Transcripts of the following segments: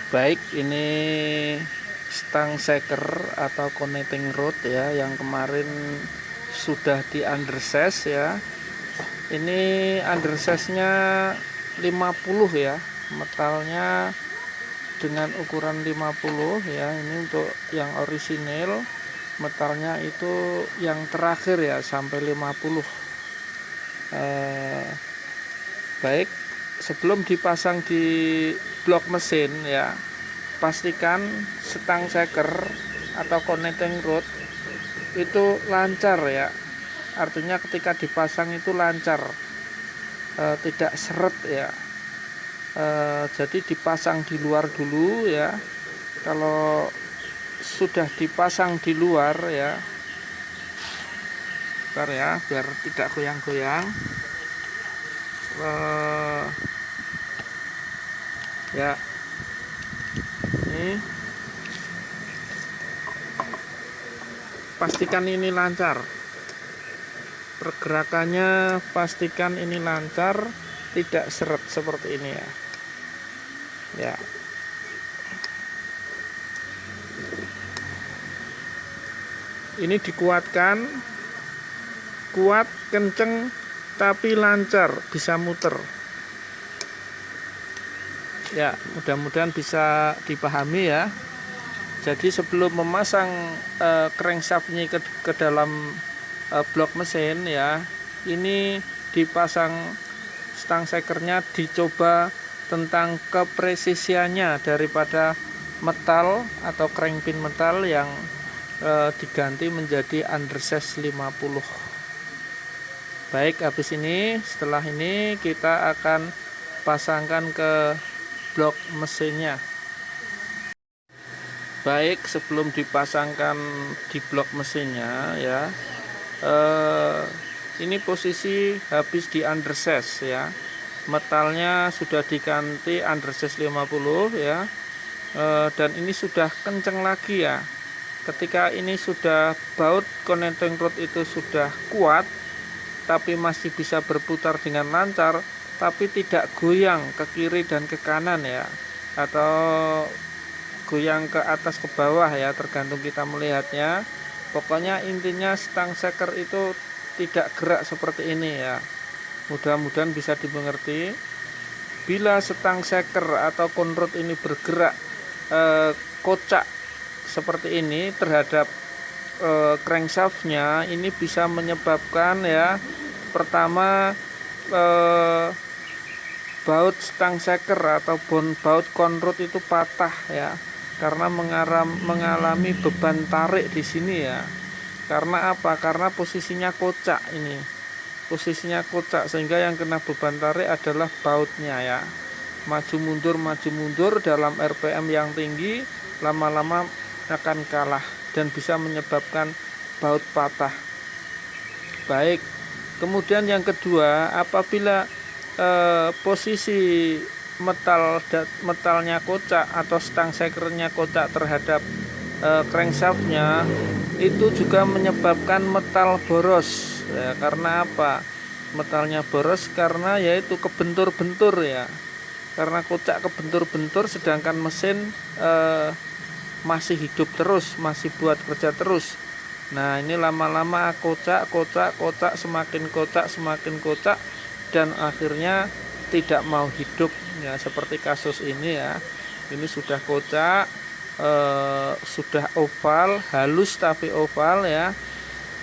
Baik, ini stang shaker atau connecting rod ya, yang kemarin sudah di undersize ya. Ini undersize-nya 50 ya, metalnya dengan ukuran 50 ya. Ini untuk yang orisinil, metalnya itu yang terakhir ya, sampai 50. Baik, sebelum dipasang di blok mesin ya, pastikan stang shaker atau connecting rod itu lancar ya. Artinya ketika dipasang itu lancar, tidak seret ya. Jadi dipasang di luar dulu ya. Kalau sudah dipasang di luar ya, bentar ya, biar tidak goyang-goyang. Ya, ini pastikan ini lancar. Pergerakannya pastikan ini lancar, tidak seret seperti ini ya. Ya. Ini dikuatkan, kuat, kenceng, tapi lancar, bisa muter. Ya, mudah-mudahan bisa dipahami ya. Jadi sebelum memasang crankshaft-nya ke dalam blok mesin ya, ini dipasang stang shakernya, dicoba tentang kepresisiannya daripada metal atau crankpin metal yang diganti menjadi undersize 50. Baik, habis ini setelah ini kita akan pasangkan ke blok mesinnya. Baik, sebelum dipasangkan di blok mesinnya ya, ini posisi habis di undersize ya, metalnya sudah diganti undersize 50 ya, dan ini sudah kenceng lagi ya. Ketika ini sudah baut connecting rod itu sudah kuat, tapi masih bisa berputar dengan lancar, tapi tidak goyang ke kiri dan ke kanan ya, atau goyang ke atas ke bawah ya, tergantung kita melihatnya. Pokoknya intinya stang shaker itu tidak gerak seperti ini ya. Mudah-mudahan bisa dimengerti. Bila stang shaker atau conrod ini bergerak kocak seperti ini terhadap crankshaftnya, ini bisa menyebabkan ya, pertama baut stang shaker atau baut conrod itu patah ya, karena mengalami beban tarik di sini ya. Karena apa? Karena posisinya kocak ini. Posisinya kocak sehingga yang kena beban tarik adalah bautnya ya. Maju mundur dalam RPM yang tinggi, lama-lama akan kalah dan bisa menyebabkan baut patah. Baik. Kemudian yang kedua, apabila posisi metalnya kocak atau stang shakernya kocak terhadap crankshaftnya, itu juga menyebabkan metal boros ya. Karena apa? Metalnya boros karena yaitu kebentur-bentur ya, karena kocak kebentur-bentur, sedangkan mesin masih hidup terus, masih buat kerja terus. Nah, ini lama-lama kocak, semakin kocak, dan akhirnya tidak mau hidup ya, seperti kasus ini ya. Ini sudah kocak, sudah oval, halus tapi oval ya,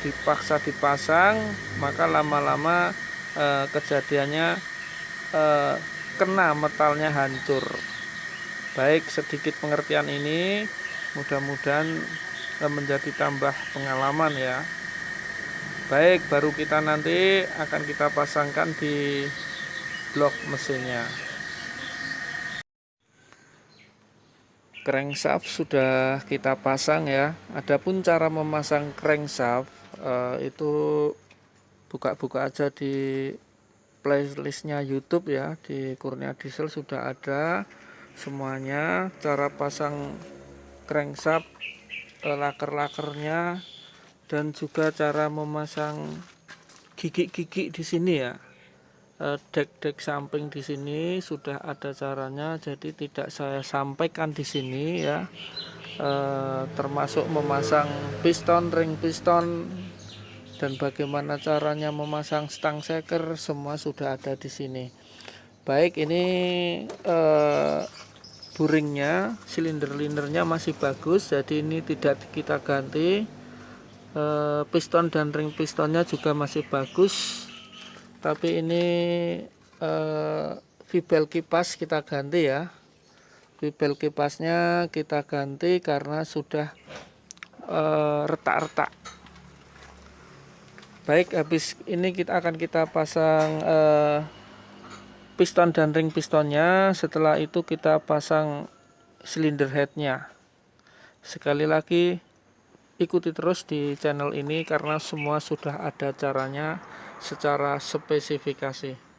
dipaksa dipasang, maka lama-lama kejadiannya kena metalnya hancur. Baik, sedikit pengertian ini mudah-mudahan menjadi tambah pengalaman ya. Baik, baru kita nanti akan kita pasangkan di blok mesinnya. Crankshaft sudah kita pasang ya. Adapun cara memasang crankshaft itu buka-buka aja di playlistnya YouTube ya, di Kurnia Diesel sudah ada semuanya, cara pasang crankshaft, laker-lakernya, dan juga cara memasang gigi-gigi di sini ya. dek samping di sini sudah ada caranya, jadi tidak saya sampaikan di sini ya. Termasuk memasang piston, ring piston, dan bagaimana caranya memasang stang seker, semua sudah ada di sini. Baik, ini buringnya, silinder-lindernya masih bagus, jadi ini tidak kita ganti. Piston dan ring pistonnya juga masih bagus, tapi ini vibel kipas kita ganti ya. Vibel kipasnya kita ganti karena sudah retak-retak. Baik, habis ini kita akan pasang piston dan ring pistonnya. Setelah itu kita pasang silinder headnya. Sekali lagi ikuti terus di channel ini karena semua sudah ada caranya secara spesifikasi.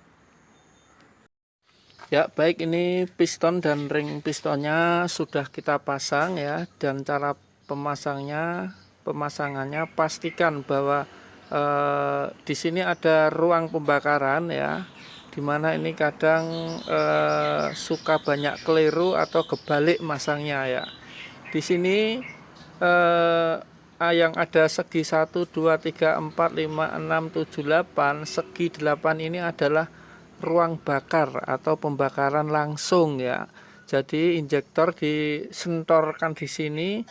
Ya, baik, ini piston dan ring pistonnya sudah kita pasang ya, dan cara pemasangannya pastikan bahwa di sini ada ruang pembakaran ya, dimana ini kadang suka banyak keliru atau kebalik masangnya ya. Di sini yang ada segi 1, 2, 3, 4, 5, 6, 7, 8, segi 8 ini adalah ruang bakar atau pembakaran langsung ya. Jadi injektor disentorkan di sini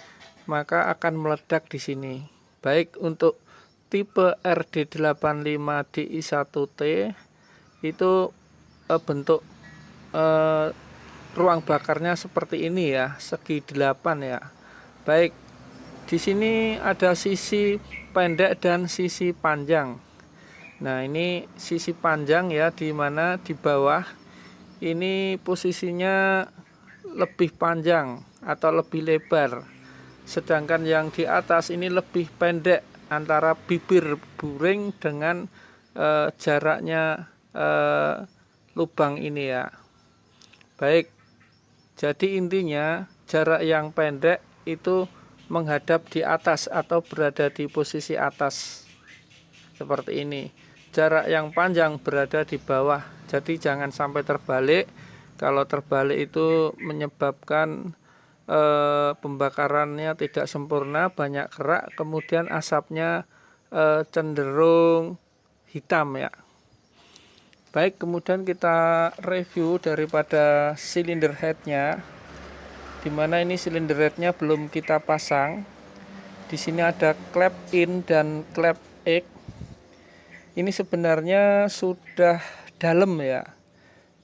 maka akan meledak di sini. Baik, untuk tipe RD85DI1T itu bentuk ruang bakarnya seperti ini ya, segi 8 ya. Baik, di sini ada sisi pendek dan sisi panjang. Nah, ini sisi panjang ya, di mana di bawah ini posisinya lebih panjang atau lebih lebar. Sedangkan yang di atas ini lebih pendek antara bibir buring dengan jaraknya lubang ini ya. Baik, jadi intinya jarak yang pendek itu menghadap di atas atau berada di posisi atas seperti ini. Jarak yang panjang berada di bawah, jadi jangan sampai terbalik. Kalau terbalik itu menyebabkan pembakarannya tidak sempurna, banyak kerak, kemudian asapnya cenderung hitam ya. Baik, kemudian kita review daripada silinder headnya, dimana ini silinder headnya belum kita pasang. Di sini ada klep in dan klep X. Ini sebenarnya sudah dalam ya,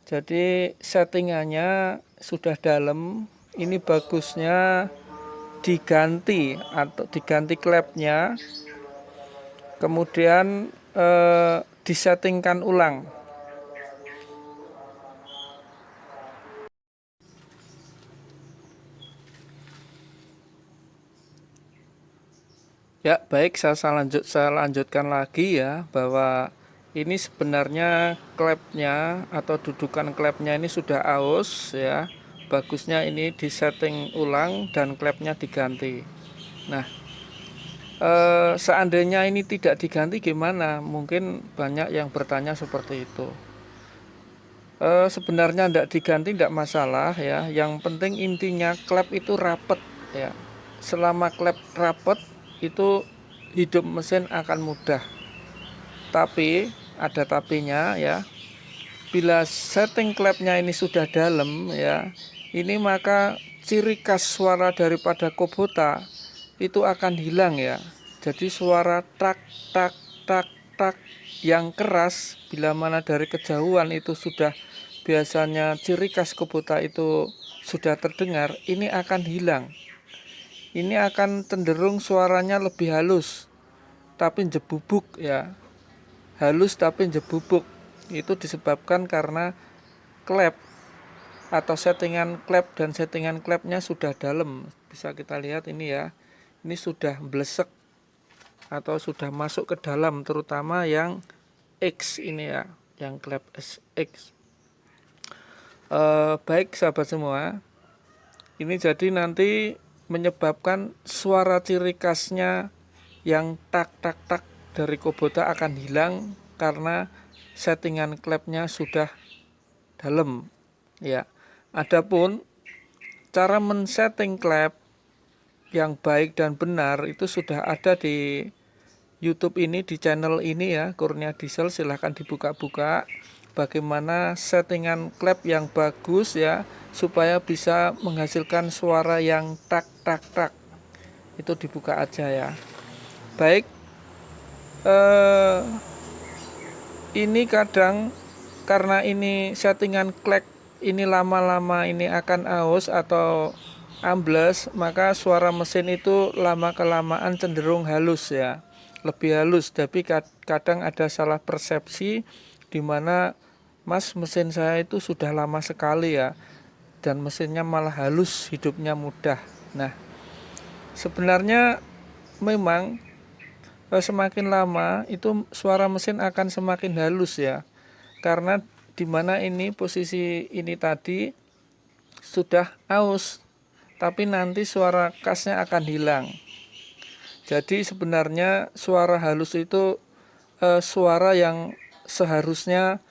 jadi settingannya sudah dalam. Ini bagusnya diganti atau diganti klepnya, kemudian disettingkan ulang. Ya, baik, saya lanjutkan lagi ya, bahwa ini sebenarnya klepnya atau dudukan klepnya ini sudah aus ya. Bagusnya ini disetting ulang dan klepnya diganti. Nah, seandainya ini tidak diganti gimana? Mungkin banyak yang bertanya seperti itu. Sebenarnya tidak diganti tidak masalah ya. Yang penting intinya klep itu rapet ya. Selama klep rapet itu hidup mesin akan mudah. Tapi ada tapinya ya. Bila setting klepnya ini sudah dalam ya, ini maka ciri khas suara daripada Kubota itu akan hilang ya. Jadi suara tak tak tak tak yang keras bila mana dari kejauhan itu sudah biasanya ciri khas Kubota itu sudah terdengar, ini akan hilang. Ini akan cenderung suaranya lebih halus tapi jebubuk ya. Halus tapi jebubuk. Itu disebabkan karena klep atau settingan klep dan settingan klepnya sudah dalam. Bisa kita lihat ini ya. Ini sudah blesek atau sudah masuk ke dalam, terutama yang X ini ya, yang klep X. Baik sahabat semua, ini jadi nanti menyebabkan suara ciri khasnya yang tak tak tak dari Kubota akan hilang karena settingan klepnya sudah dalam ya. Adapun cara men-setting klep yang baik dan benar itu sudah ada di YouTube ini, di channel ini ya, Kurnia Diesel. Silahkan dibuka-buka bagaimana settingan klep yang bagus ya, supaya bisa menghasilkan suara yang tak tak tak. Itu dibuka aja ya. Baik, ini kadang karena ini settingan klep ini lama-lama ini akan aus atau ambles, maka suara mesin itu lama kelamaan cenderung halus ya, lebih halus. Tapi kadang ada salah persepsi di mana mas, mesin saya itu sudah lama sekali ya, dan mesinnya malah halus, hidupnya mudah. Nah, sebenarnya memang semakin lama itu suara mesin akan semakin halus ya, karena dimana ini posisi ini tadi sudah aus, tapi nanti suara khasnya akan hilang. Jadi sebenarnya suara halus itu suara yang seharusnya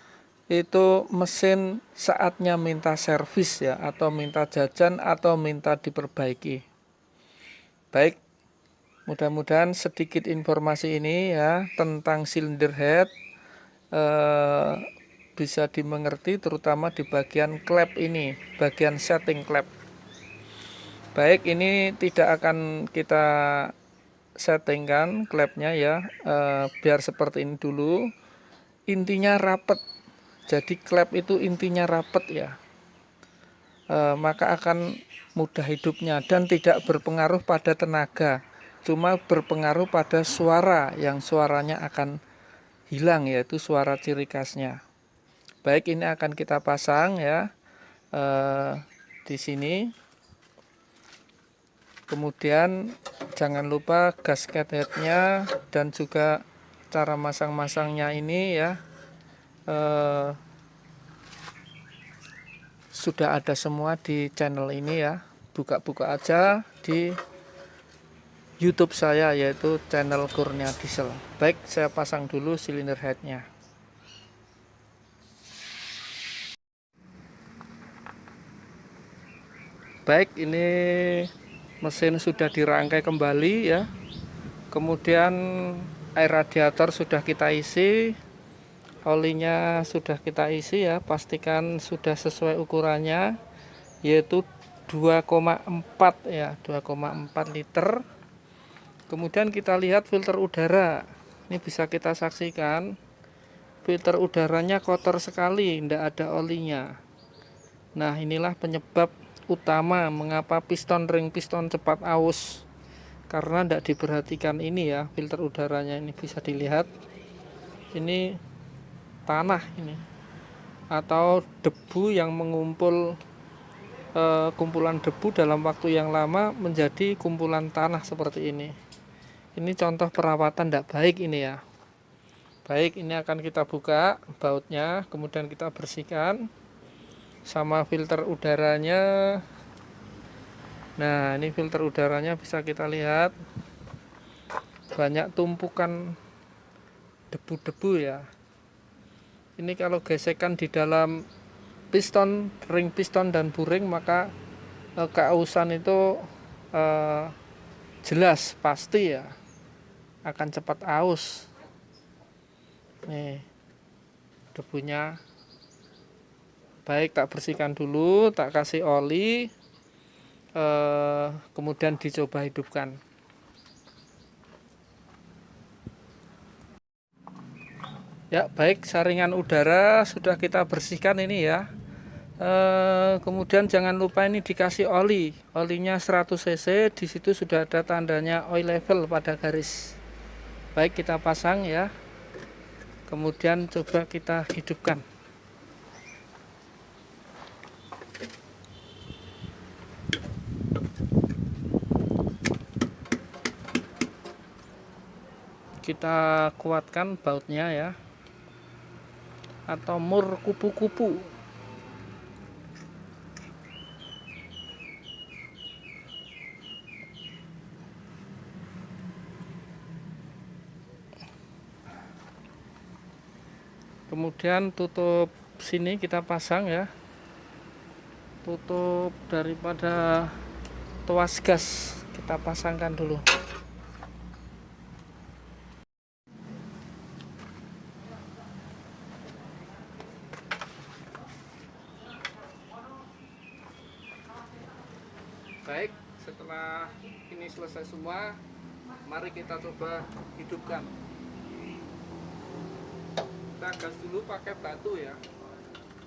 itu mesin saatnya minta servis ya, atau minta jajan, atau minta diperbaiki. Baik, mudah-mudahan sedikit informasi ini ya tentang cylinder head bisa dimengerti, terutama di bagian klep ini, bagian setting klep. Baik, ini tidak akan kita settingkan klepnya ya, biar seperti ini dulu. Intinya rapet, jadi klep itu intinya rapet ya, maka akan mudah hidupnya dan tidak berpengaruh pada tenaga, cuma berpengaruh pada suara, yang suaranya akan hilang, yaitu suara ciri khasnya. Baik, ini akan kita pasang ya di sini. Kemudian jangan lupa gasket headnya dan juga cara masang-masangnya ini ya, sudah ada semua di channel ini ya. Buka-buka aja di YouTube saya, yaitu channel Kurnia Diesel. Baik, saya pasang dulu silinder headnya. Baik, ini mesin sudah dirangkai kembali ya. Kemudian air radiator sudah kita isi, olinya sudah kita isi ya, pastikan sudah sesuai ukurannya, yaitu 2,4 ya, 2,4 liter. Kemudian kita lihat filter udara. Ini bisa kita saksikan, filter udaranya kotor sekali, tidak ada olinya. Nah, inilah penyebab utama mengapa piston ring piston cepat aus, karena tidak diperhatikan ini ya, filter udaranya. Ini bisa dilihat, ini tanah ini atau debu yang mengumpul, kumpulan debu dalam waktu yang lama menjadi kumpulan tanah seperti ini. Ini contoh perawatan tidak baik ini ya. Baik, ini akan kita buka bautnya, kemudian kita bersihkan sama filter udaranya. Nah, ini filter udaranya bisa kita lihat banyak tumpukan debu-debu ya. Ini kalau gesekan di dalam piston, ring piston dan buring, maka keausan itu jelas pasti ya, akan cepat aus. Nih debunya. Baik, tak bersihkan dulu, tak kasih oli, kemudian dicoba hidupkan. Ya, baik, saringan udara sudah kita bersihkan ini ya. Kemudian jangan lupa ini dikasih oli, olinya 100 cc. Di situ sudah ada tandanya oil level pada garis. Baik, kita pasang ya, kemudian coba kita hidupkan. Kita kuatkan bautnya ya, atau mur kupu-kupu. kemudian tutup sini kita pasang ya, tutup daripada tuas gas kita pasangkan dulu. Baik, setelah ini selesai semua, mari kita coba hidupkan. Kita gas dulu pakai batu ya,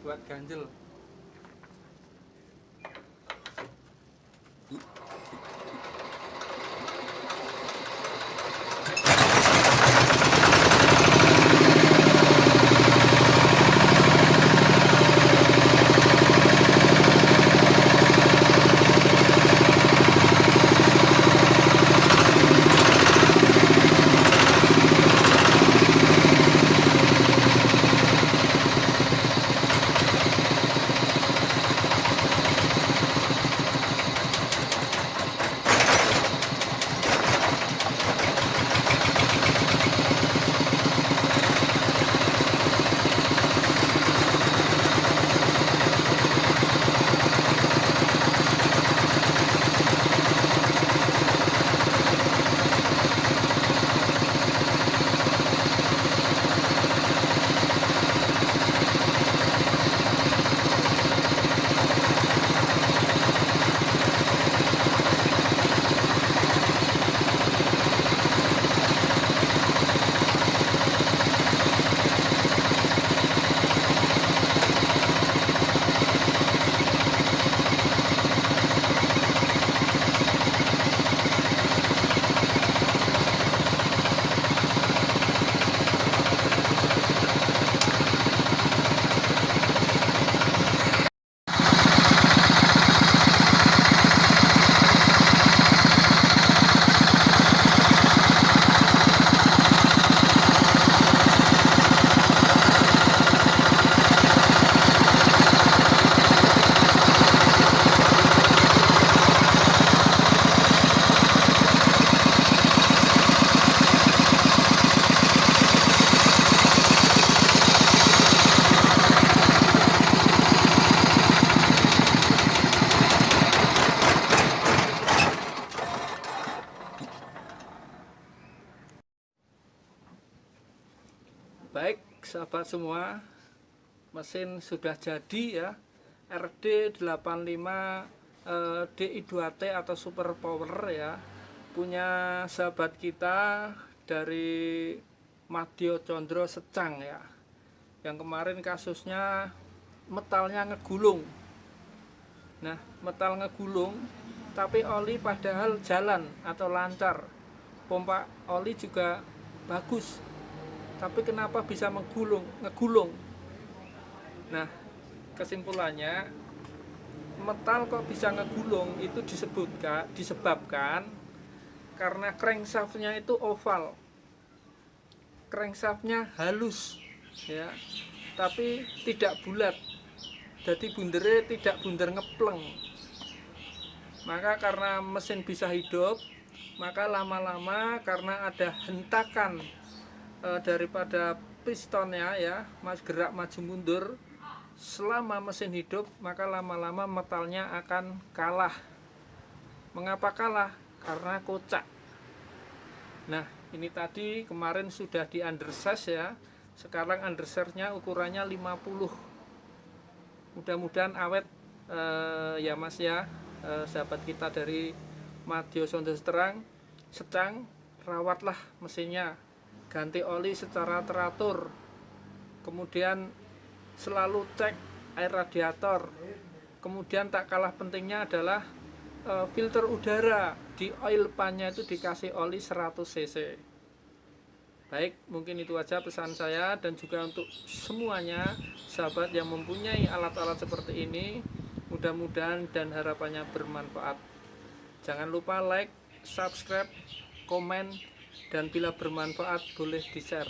buat ganjel. Baik sahabat semua, mesin sudah jadi ya, RD85 DI2T atau Super Power ya, punya sahabat kita dari Madyo Condro Secang ya, yang kemarin kasusnya metalnya ngegulung. Nah, metal ngegulung tapi oli padahal jalan atau lancar, pompa oli juga bagus, tapi kenapa bisa ngegulung? Nah, kesimpulannya metal kok bisa ngegulung itu disebabkan karena crankshaftnya itu oval, crankshaftnya halus ya, tapi tidak bulat, jadi bundernya tidak bunder ngepleng. Maka karena mesin bisa hidup, maka lama-lama karena ada hentakan daripada pistonnya ya, gerak maju mundur selama mesin hidup, maka lama-lama metalnya akan kalah. Mengapa kalah? Karena kocak. Nah, ini tadi kemarin sudah di undersize ya, sekarang undersize-nya ukurannya 50. Mudah-mudahan awet ya mas ya, sahabat kita dari Madyo Condro Secang, rawatlah mesinnya, ganti oli secara teratur, kemudian selalu cek air radiator, kemudian tak kalah pentingnya adalah filter udara di oil pan-nya itu dikasih oli 100 cc. Baik, mungkin itu aja pesan saya, dan juga untuk semuanya sahabat yang mempunyai alat-alat seperti ini, mudah-mudahan dan harapannya bermanfaat. Jangan lupa like, subscribe, komen, dan bila bermanfaat boleh di-share.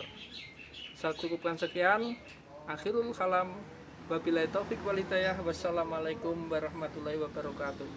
Saya cukupkan sekian. Akhirul kalam. Wabillahi taufik wal hidayah. Wassalamualaikum warahmatullahi wabarakatuh.